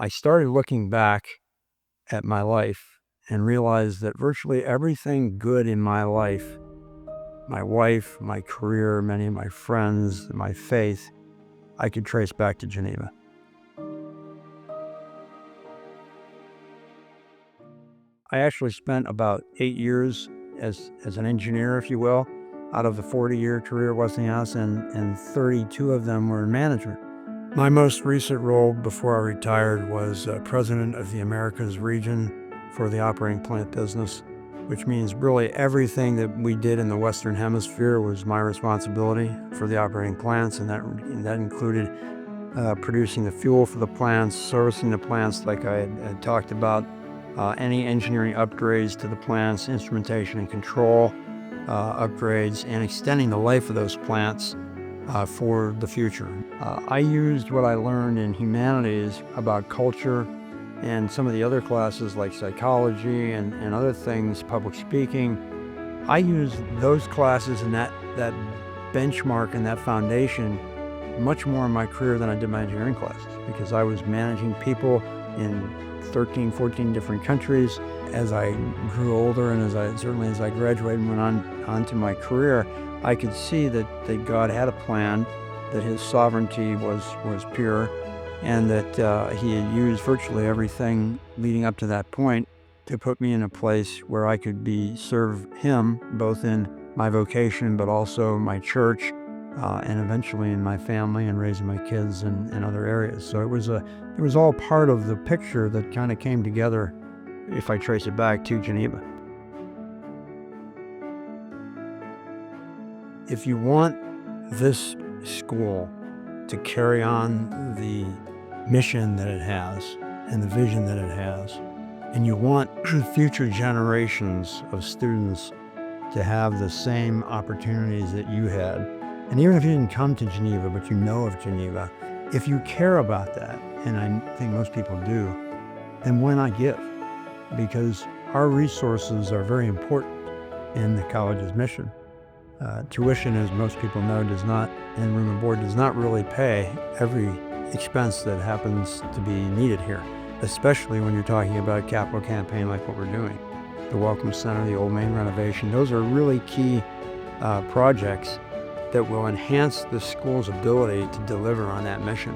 I started looking back at my life and realized that virtually everything good in my life, my wife, my career, many of my friends, my faith, I could trace back to Geneva. I actually spent about 8 years as an engineer, if you will, out of the 40-year career at Westinghouse, and 32 of them were in management. My most recent role before I retired was president of the Americas region for the operating plant business, which means really everything that we did in the Western Hemisphere was my responsibility for the operating plants, and that included producing the fuel for the plants, servicing the plants like I had talked about, any engineering upgrades to the plants, instrumentation and control upgrades, and extending the life of those plants for the future. I used what I learned in humanities about culture and some of the other classes like psychology and other things, public speaking. I used those classes and that benchmark and that foundation much more in my career than I did my engineering classes, because I was managing people in 13, 14 different countries. As I grew older and as I graduated and went on to my career, I could see that God had a plan, that his sovereignty was pure, and that he had used virtually everything leading up to that point to put me in a place where I could serve him, both in my vocation, but also my church, and eventually in my family and raising my kids in other areas. So it was all part of the picture that kind of came together, if I trace it back to Geneva. If you want this school to carry on the mission that it has and the vision that it has, and you want future generations of students to have the same opportunities that you had, and even if you didn't come to Geneva, but you know of Geneva, if you care about that, and I think most people do, then why not give? Because our resources are very important in the college's mission. Tuition, as most people know, and room and board does not really pay every expense that happens to be needed here, especially when you're talking about a capital campaign like what we're doing. The Welcome Center, the Old Main renovation, those are really key projects that will enhance the school's ability to deliver on that mission.